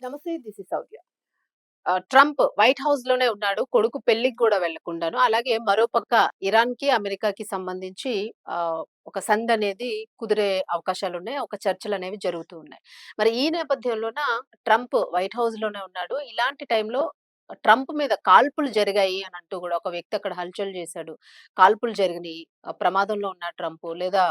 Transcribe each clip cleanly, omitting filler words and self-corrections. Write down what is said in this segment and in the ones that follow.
నమస్తే. This is Soujanya. Trump White హౌస్‌లోనే ఉన్నాడు. కొడుకు పెళ్ళికి గూడా వెళ్ళకుండాను. అలాగే మరోపక్క ఇరాన్‌కి, అమెరికాకి సంబంధించి ఒక సంధనేది కుదిరే అవకాశాలున్నాయి. ఒక చర్చలనేవి జరుగుతూ ఉన్నాయి. మరి ఈ నేపథ్యంలోన ట్రంప్ వైట్ హౌస్‌లోనే ఉన్నాడు. ఇలాంటి టైంలో ట్రంప్ మీద కాల్పులు జరిగాయి అనంటూ గూడా ఒక వ్యక్తి అక్కడ హల్చల్ చేశాడు. కాల్పులు జరిగినియి. ప్రమాదంలో ఉన్న ట్రంపు లేదా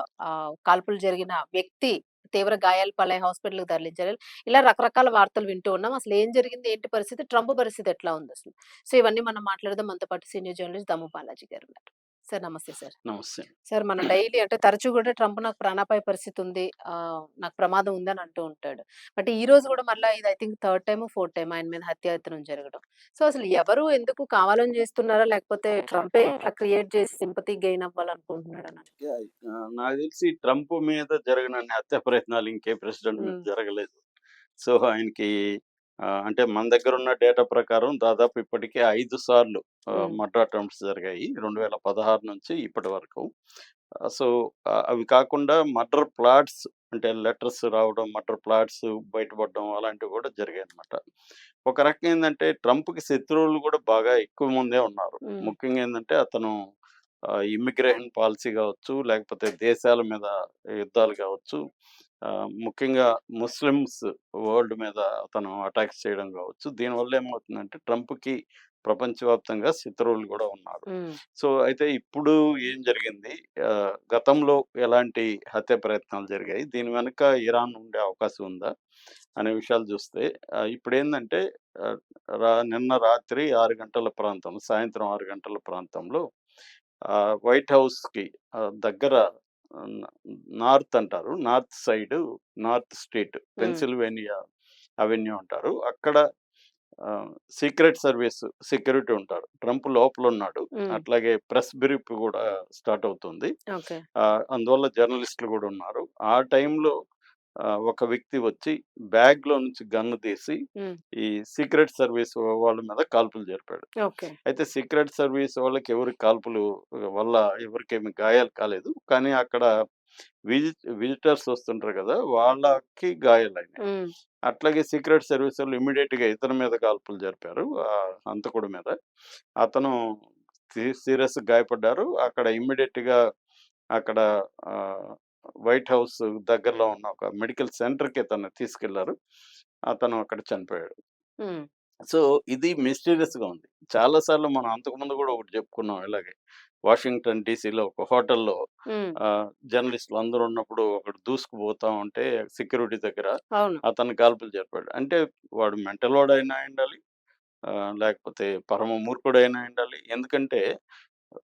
కాల్పులు జరిగిన వ్యక్తి తీవ్ర గాయాల పాలై హాస్పిటల్‌కి తరలించారు. ఇలా రకరకాల వార్తలు వింటూ ఉన్నాం. అసలేం జరిగింది? ఏంటి పరిస్థితి? ట్రంప్ పరిస్థితి ఎట్లా ఉందసలు? సో, ఇవన్నీ మనం మాట్లాడదాం. మనతో పాటు సీనియర్ జర్నలిస్ట్ దమ్ము బాలాజీ గారున్నారు. సార్ నమస్తే సార్. నమస్తే. సార్ మన డైలీ అంటే తరచూ గూడా ట్రంప్ నాకు ప్రాణాపాయ పరిస్థితి ఉంది. నాకు ప్రమాదం ఉందని అంటూ ఉంటాడు. బట్ ఈ రోజు గూడా మళ్ళా ఇది ఐ థింక్ థర్డ్ టైమో, ఫోర్త్ టైమ్ ఆయన మీద హత్యాయత్నం జరగడం. సో, అసలు ఎవరు ఎందుకు కావాలని జేస్తున్నారా? లేకపోతే ట్రంపే ఇట్లా క్రియేట్ చేసి సింపతి గెయిన్ అవ్వాలనుకుంటున్నాడా? నాకు తెలిసి ట్రంప్ మీద జరిగినన్ని హత్యా ప్రయత్నాలు ఇంకే ప్రెసిడెంట్ మీద హ్మ్. జరగలేదు. సో, ఆయనకి అంటే మన దగ్గరున్న డేటా ప్రకారం దాదాపు ఇప్పటికే 5 సార్లు హ్మ్. మర్డర్ అటెంప్ట్స్ జరిగాయి. 2016 నుంచి ఇప్పటి వరకు. సో, అవి కాకుండా మర్డర్ ప్లాట్స్ అంటే లెటర్స్ రావడం, మర్డర్ ప్లాట్స్ బయటపడడం అలాంటివి కూడా జరిగాయన్నమాట. ఒక రకంగా ఏందంటే ట్రంప్‌కి శత్రువులు కూడా బాగా ఎక్కువ మందే ఉన్నారు. హ్మ్. ముఖ్యంగా ఏందంటే అతను ఇమ్మిగ్రేషన్ పాలిసీ గావచ్చు, లేకపోతే దేశాల మీద యుద్ధాలు గావచ్చు, ముఖ్యంగా ముస్లిమ్స్ వరల్డ్ మీద అతను అటాక్స్ చేయడం గావచ్చు. దీనివల్ల ఏమవుతుందంటే ట్రంప్‌కి ప్రపంచవ్యాప్తంగా శత్రువులు గూడా ఉన్నారు. హ్మ్. సో, అయితే ఇప్పుడు ఏం జరిగింది? గతంలో ఎలాంటి హత్య ప్రయత్నాలు జరిగాయి? దీని వెనక ఇరాన్ ఉండే అవకాశం ఉందా? అనే విషయాలు జూస్తే ఇప్పుడేందంటే ఆహ్, నిన్న రాత్రి 6 గంటల ప్రాంతం, సాయంత్రం 6 గంటల ప్రాంతంలో వైట్ హౌస్‌కి దగ్గర ఆహ్, న నార్త్ అంటారు. నార్త్ సైడు నార్త్ స్ట్రీట్ హ్మ్. పెన్సిల్వేనియా అవెన్యూ అంటారు. అక్కడ సీక్రెట్ సర్వీస్ సెక్యూరిటీ ఉంటారు. ట్రంప్ లోపలున్నాడు. హ్మ్. అట్లాగే ప్రెస్ బ్రీఫ్ గూడా స్టార్ట్ అవుతుంది. ఓకే. అందువల్ల జర్నలిస్టులు గూడా ఉన్నారు. ఆ టైంలో ఒక వ్యక్తి వచ్చి బ్యాగ్‌లో నుంచి గన్ను తీసి హ్మ్. ఈ సీక్రెట్ సర్వీస్ వాళ్ళ మీద కాల్పులు జరిపాడు. ఓకే. అయితే సీక్రెట్ సర్వీస్ వాళ్ళకి ఎవరికి కాల్పులు వల్ల ఎవరికేమి గాయాలు కాలేదు. కానీ అక్కడ విజిటర్స్ వస్తుంటారు గదా! వాళ్ళకి గాయాలయినాయి. హ్మ్. అట్లాగే సీక్రెట్ సర్వీస్ వోళ్ళు ఇమ్మీడియేట్‌గా ఇతని మీద కాల్పులు జరిపారు. హంతకుడి మీద. అతను సీరియస్‌గా గాయపడ్డారు. అక్కడ ఇమ్మీడియేట్‌గా అక్కడ ఆహ్, వైట్ హౌస్ దగ్గరలో ఉన్న ఒక మెడికల్ సెంటర్‌కి అతన్ని తీసుకెళ్లారు. అతను అక్కడ చనిపోయాడు. హ్మ్. సో, ఇది మిస్టీరియస్‌గా ఉంది. చాలా సార్లు మనం అంతకుముందు గూడా ఒకటి జెప్పుకున్నాం ఇలాగే. వాషింగ్టన్ డీసీలో ఒక హోటల్‌లో హ్మ్. జర్నలిస్టులు అందరూ ఉన్నప్పుడు ఒకడు దూసుకుపోతా ఉంటే సెక్యూరిటీ దగ్గర అవును. అతను కాల్పులు జరిపాడు. అంటే వాడు మెంటలోడైనా అయ్యుండాలి, లేకపోతే పరమ మూర్ఖుడైనా అయ్యుండాలి. ఎందుకంటే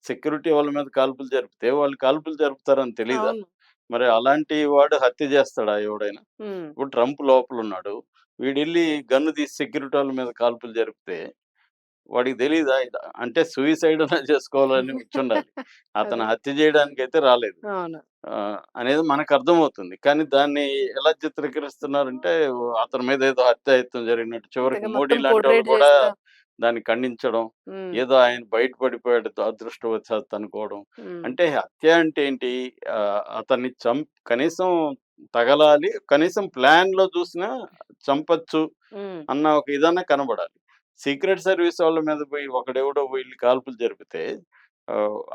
సెక్యూరిటీ వాళ్ళ మీద కాల్పులు జరిపితే వాళ్ళు కాల్పులు జరుపుతారని తెలీదా? అవును. మరి అలాంటి వాడు హత్య జేస్తాడా ఎవడైనా? హ్మ్. ఇప్పుడు ట్రంప్ లోపలున్నాడు. వీడెళ్లి గన్ను తీసి సెక్యూరిటోళ్ళ మీద కాల్పులు జరిపితే వాడికి తెలీదా? అంటే సూయిసైడ్ అన్నా చేసుకోవాలని వచ్చుండాలి. అతను అదే. హత్య చేయడానికైతే రాలేదు. అవును. అనేది మనకర్థమవుతుంది. కానీ దాన్ని ఎలా చిత్రీకరిస్తున్నారంటే అతని మీద ఏదో హత్యాయత్నం జరిగినట్టు. చివరికి అంతగా మోడీ మొత్తం లాంటోళ్ళు పోర్ట్రేట్ కూడా చేస్తా దాన్ని ఖండించడం. హ్మ్. ఏదో ఆయన బయట పడిపోయాడు అదృష్టవశాత్తు అనుకోవడం. హ్మ్. అంటే హత్య అంటే ఏంటి? అతన్ని కనీసం తగలాలి. కనీసం ప్లాన్‌లో చూసినా చంపొచ్చు హ్మ్. అన్న ఒక ఇదన్నా కనబడాలి. సీక్రెట్ సర్వీస్ వాళ్ళ మీద పోయి ఒకడెవడో వెళ్లి కాల్పులు జరిపితే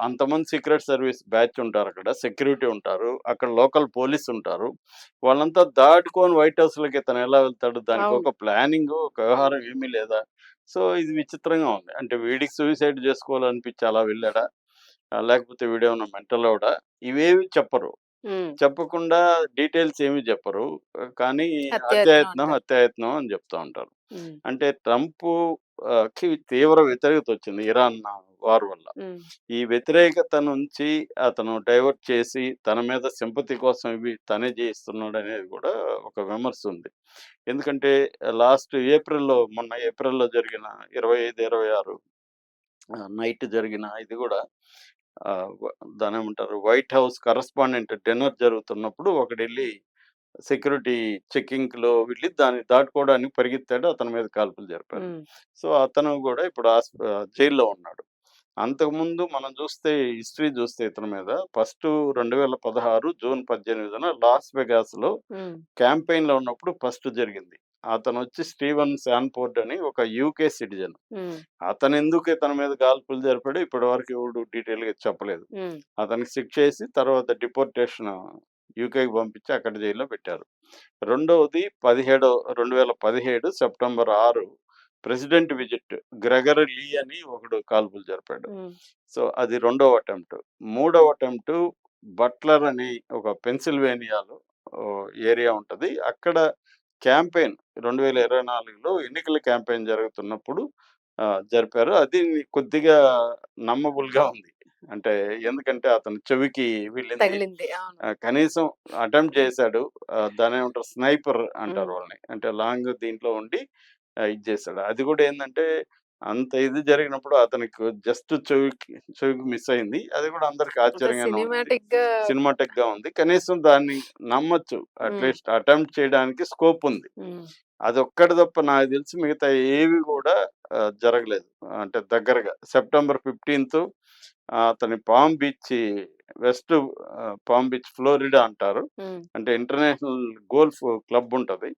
అంతమంది సీక్రెట్ సర్వీస్ బ్యాచ్ ఉంటారక్కడ. సెక్యూరిటీ ఉంటారు. అక్కడ లోకల్ పోలీస్ ఉంటారు. వాళ్ళంతా దాటుకొని వైట్ హౌస్‌లోకి ఇతను ఎలా వెళ్తాడు? దానికి అవును. ఒక ప్లానింగు, ఒక వ్యవహారం ఏమీ లేదా? సో, ఇది విచిత్రంగా ఉంది. అంటే వీడికి సూసైడ్ చేసుకోవాలనిపించి అలా వెళ్ళాడా? లేకపోతే వీడేమన్నా మెంటలోడా? ఇవేవి చెప్పరు. హ్మ్. చెప్పకుండా డీటెయిల్స్ ఏమి చెప్పరు. కానీ హత్యాయత్నం హత్యాయత్నం, అంటారు. హత్యాయత్నం అని చెప్తా ఉంటారు. హ్మ్. అంటే ట్రంపు కి తీవ్ర వ్యతిరేకత వచ్చింది ఇరాన్ వార్ వల్ల. హ్మ్. ఈ వ్యతిరేకత నుంచి అతను డైవర్ట్ చేసి తన మీద సింపతి కోసం ఇవి తనే జేయిస్తున్నాడనేది గూడా ఒక విమర్శ ఉంది. ఎందుకంటే మొన్న ఏప్రిల్‌లో జరిగిన 25, 26 నైట్ జరిగిన ఇది గూడా ఆహ్, వ దాన్నేమంటారు వైట్ హౌస్ కరస్పాండెంట్ డిన్నర్ జరుగుతున్నప్పుడు ఒకడెళ్లి సెక్యూరిటీ చెకింగ్‌లో వెళ్లి దాన్ని దాటుకోవడానికి పరిగెత్తాడు. అతని మీద కాల్పులు జరిపారు. హ్మ్. సో, అతను గూడా ఇప్పుడు జైల్‌లో ఉన్నాడు. అంతకుముందు మనం చూస్తే హిస్టరీ చూస్తే ఇతని మీద ఫస్టు 2016 జూన్ 18న లాస్ వెగాస్‌లో హ్మ్. క్యాంపెయిన్‌లో ఉన్నప్పుడు ఫస్ట్ జరిగింది. అతనొచ్చి స్టీవెన్ శాన్ఫోర్డ్ అని ఒక యూకే సిటిజన్. హ్మ్. అతనెందుకు ఇతని మీద కాల్పులు జరిపాడో ఇప్పటివరకు ఎవడు డీటెయిల్‌గా చెప్పలేదు. హ్మ్. అతనికి శిక్షేసి తర్వాత డిపోర్టేషన్ యూకేకి పంపించి అక్కడ జైల్‌లో పెట్టారు. రెండవది 2017 సెప్టెంబర్ 6 ప్రెసిడెంట్ విజిట్ గ్రెగరీ లీ అని ఒకడు కాల్పులు జరిపాడు. హ్మ్. సో, అది రెండవ అటెంప్ట్. మూడవ అటెంప్ట్ బట్లర్ అని ఒక పెన్సిల్వేనియాలో ఏరియా ఉంటది. అక్కడ క్యాంపెయిన్ 2024లో ఎన్నికల క్యాంపెయిన్ జరుగుతున్నప్పుడు జరిపారు. అది కొద్దిగా నమ్మబుల్‌గా ఉంది. అంటే ఎందుకంటే అతని చెవికి వెళ్ళింది. తగిలింది. అవును. కనీసం అటెంప్ట్ చేశాడు. దాన్నేమంటారు స్నైపర్ అంటారు హ్మ్. వాళ్ళని. అంటే లాంగ్ దీంట్లో ఉండి ఇది చేశాడు. అది కూడా ఏందంటే అంత ఇది జరిగినప్పుడు అతనికి జస్ట్ చెవికి మిస్ అయింది. అది కూడా అందరికి అంటే ఆశ్చర్యంగానే ఉండింది. సినిమాటిక్‌గా. సినిమాటిక్‌గా ఉంది. కనీసం దాన్ని నమ్మొచ్చు. హ్మ్. అట్‌లీస్ట్ అటెంప్ట్ చేయడానికి స్కోప్ ఉంది. హ్మ్. అదొక్కటి తప్ప నాకు తెలిసి మిగతా ఏవి కూడా జరగలేదు. అంటే దగ్గరగా సెప్టెంబర్ 15 అతని palm beach west palm beach Florida అంటారు. హ్మ్. అంటే ఇంటర్నేషనల్ గోల్ఫ్ క్లబ్ ఉంటది.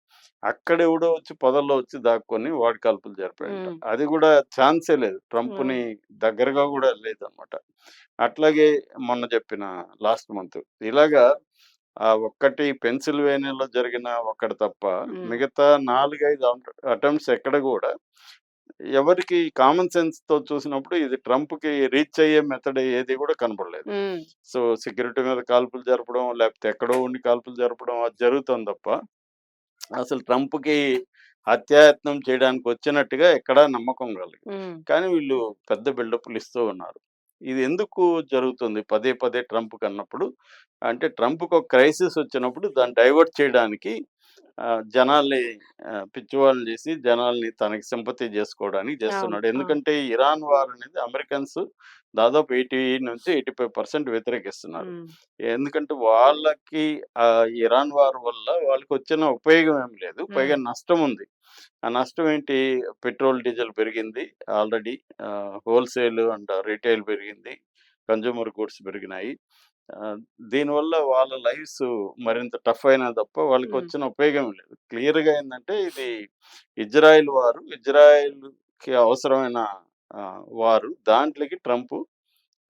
అక్కడెవడో వచ్చి పొదల్లో వచ్చి దాక్కొని వాడి కాల్పులు జరిపాడంట. హ్మ్. అది కూడా ఛాన్సే లేదు. హ్మ్. ట్రంప్‌ని దగ్గరగా కూడా లేదనమాట. అట్లాగే మొన్న చెప్పిన లాస్ట్ మంత్ ఇలాగా ఒక్కటి పెన్సిల్వేనియాలో జరిగిన ఒక్కటి తప్ప హ్మ్. మిగతా 4, 5 అటెంప్ట్స్ ఎక్కడ గూడా ఎవరికీ కామన్ సెన్స్‌తో చూసినప్పుడు ఇది ట్రంప్‌కి రీచ్ అయ్యే మెథడ్ ఏది గూడా కనపడలేదు. హ్మ్. సో, సెక్యూరిటీ మీద కాల్పులు జరపడం, లేకపోతే ఎక్కడో ఉండి కాల్పులు జరపడం అది జరుగుతోంది తప్ప, అసలు ట్రంప్‌కి హత్యాయత్నం చేయడానికొచ్చినట్టుగా ఎక్కడా నమ్మకం కలగలేదు. హ్మ్. కానీ వీళ్ళు పెద్ద బిల్డప్‌లు ఇస్తూ ఉన్నారు. ఇది ఎందుకు జరుగుతుంది పదే పదే ట్రంప్‌కన్నప్పుడు? అంటే ట్రంప్‌కి ఒక క్రైసిస్ వచ్చినప్పుడు దాన్ని డైవర్ట్ చేయడానికి జనాల్ని పిచ్చివాళ్ళని చేసి జనాల్ని తనకి సింపథీ చేసుకోవడానికి అవును. చేస్తున్నాడు. అవును. ఎందుకంటే ఇరాన్ వార్ అనేది అమెరికన్స్ దాదాపు 80-85% వ్యతిరేకిస్తున్నారు. హ్మ్. ఎందుకంటే వాళ్ళకి ఇరాన్ వార్ వల్ల వాళ్ళకొచ్చిన ఉపయోగం ఏమి లేదు. హ్మ్. పైగా నష్టం ఉంది. ఆ నష్టం ఏంటి? పెట్రోల్, డీజిల్ పెరిగింది ఆల్రెడీ. హోల్‌సేల్ అండ్ రిటైల్ పెరిగింది. కన్జ్యూమర్ గూడ్స్ పెరిగినాయి. ఆహ్, దీనివల్ల వాళ్ళ లైఫ్స్ మరింత టఫ్ అయినాయి తప్ప హ్మ్. వాళ్ళకొచ్చిన ఉపయోగం లేదు. క్లియర్‌గా ఏందంటే ఇది ఇజ్రాయెల్ వారు. ఇజ్రాయెల్‌కి అవసరమైన వారు. దాంట్లోకి ట్రంప్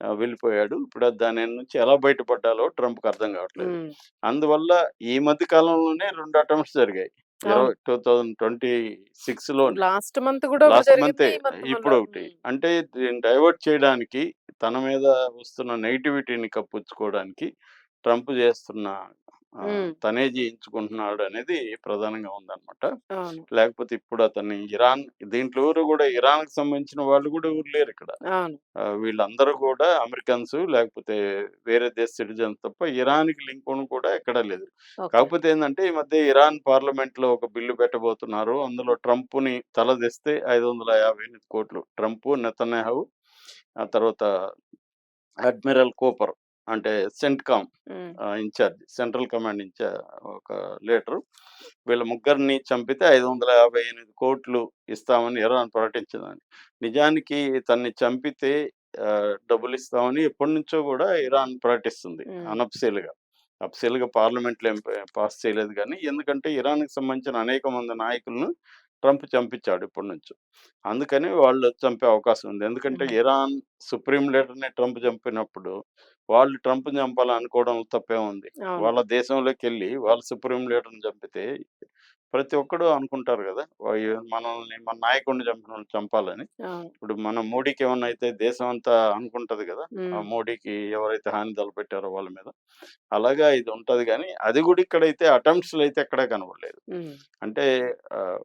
వెళ్ళిపోయాడు. ఇప్పుడు దాని నుంచి ఎలా బయటపడ్డాలో ట్రంప్‌కి అర్థం కావట్లేదు. హ్మ్. అందువల్ల ఈ మధ్య కాలంలోనే 2 అటెంప్ట్స్ జరిగాయి. అవును. 2026లోనే. లాస్ట్ మంత్ గూడా ఒకటి లాస్ట్ మంతే. జరిగింది. ఈ మంత్ మళ్ళా. ఇప్పుడొకటి. హ్మ్. అంటే దీన్ని డైవర్ట్ చేయడానికి, తన మీద వస్తున్న నెగటివిటీని కప్పిచ్చుకోవడానికి ట్రంప్ చేస్తున్న హ్మ్. తనే జయించుకుంటున్నాడనేది ప్రధానంగా ఉందనమాట. అవును. లేకపోతే ఇప్పుడు అతన్ని ఇరాన్ దీంట్లో ఎవరు గూడా ఇరాన్‌కి సంబంధించిన వాళ్ళు గూడా ఎవరు లేరిక్కడ. అవును. వీళ్ళందరూ గూడా అమెరికన్స్ లేకపోతే వేరే దేశ సిటిజన్స్ తప్ప ఇరాన్‌కి లింక్ కూడా ఎక్కడా లేదు. ఓకే. కాకపోతే ఏందంటే, ఈ మధ్య ఇరాన్ పార్లమెంట్‌లో ఒక బిల్లు పెట్టబోతున్నారు. అందులో ట్రంప్‌ని తలదెస్తే 558,00,00,000 ట్రంపు, నెతన్యాహు, ఆ తర్వాత అడ్మిరల్ కూపర్ అంటే సెంట్‌కామ్ హ్మ్. ఇన్‌చార్జ్ సెంట్రల్ కమాండ్ ఒక లీడరు. వీళ్ళ ముగ్గురిని చంపితే 558,00,00,000 ఇస్తామని ఇరాన్ ప్రకటించిందండి. నిజానికి ఇతన్ని చంపితే డబ్బులిస్తామని ఎప్పటినుంచో గూడా ఇరాన్ ప్రకటిస్తుంది హ్మ్. అనఫ్సియల్‌గా. అఫ్సియల్‌గా పార్లమెంట్‌లో ఏం పాస్ చేయలేదు గానీ, ఎందుకంటే ఇరాన్‌కి సంబంధించిన అనేక మంది నాయకులను ట్రంప్ చంపించాడు ఇప్పటినుంచో. అందుకని వాళ్ళు చంపే అవకాశం ఉంది. ఎందుకంటే హ్మ్. ఇరాన్ సుప్రీం లీడర్‌ని ట్రంప్ చంపినప్పుడు, వాళ్ళు ట్రంప్‌ని చంపాలనుకోవడం తప్పేముంది? అవును. వాళ్ళ దేశంలోకెళ్ళి వాళ్ళ సుప్రీం లీడర్‌ని చంపితే ప్రతి ఒక్కడు అనుకుంటారు గదా! మనల్ని మన నాయకుడిని చంపినోడిని చంపాలని. అవును. ఇప్పుడు మన మోడీకి ఏమన్నా అయితే దేశం అంతా అనుకుంటది గదా! ఆ హ్మ్. మోడీకి ఎవరైతే హాని తలపెట్టారో వాళ్ళ మీద. అలాగా ఇది ఉంటది గానీ, అది గూడా ఇక్కడైతే అటెంప్ట్స్‌లో అయితే ఎక్కడా కనపడలేదు. హ్మ్. అంటే ఆహ్,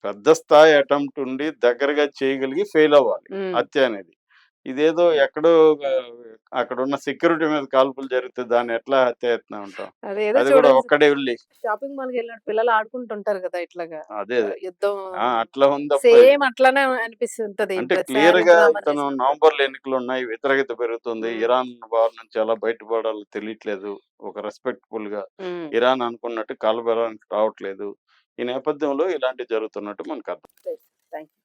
పెద్ద స్థాయి అటెంప్ట్ ఉండి దగ్గరగా చేయగలిగి ఫెయిల్ అవ్వాలి హ్మ్. హత్య అనేది. ఇదేదో ఎక్కడో అక్కడున్న సెక్యూరిటీ మీద కాల్పులు జరిగితే దాన్ని ఎట్లా హత్యాయత్నం అంటాం? అదేదో అది గూడా చూడండి. ఒక్కడే వెళ్లి షాపింగ్ మాల్‌కెళ్ళినప్పుడు పిల్లలు ఆడుకుంటుంటారు గదా! ఇట్లాగా. అదే. అదే. యుద్ధం. అట్లా ఉంది తప్ప సేమ్ అట్లనే అనిపిస్తుంటది అంటే ప్రతిసారి క్లియర్‌గా డ్రామా ఇతను చేసినప్పుడు. నవంబర్‌లో ఎన్నికలున్నాయి. వ్యతిరేకత పెరుగుతుంది. హ్మ్. ఇరాన్ వార్ నుంచి ఎలా బయటపడాలో తెలియట్లేదు. ఒక రెస్పెక్ట్‌ఫుల్‌గా హ్మ్. ఇరాన్ అనుకున్నట్టు కాలబెరనికి రావట్లేదు. ఈ నేపథ్యంలో ఇలాంటివి జరుగుతున్నట్టు మనకు అర్థం. Thank you.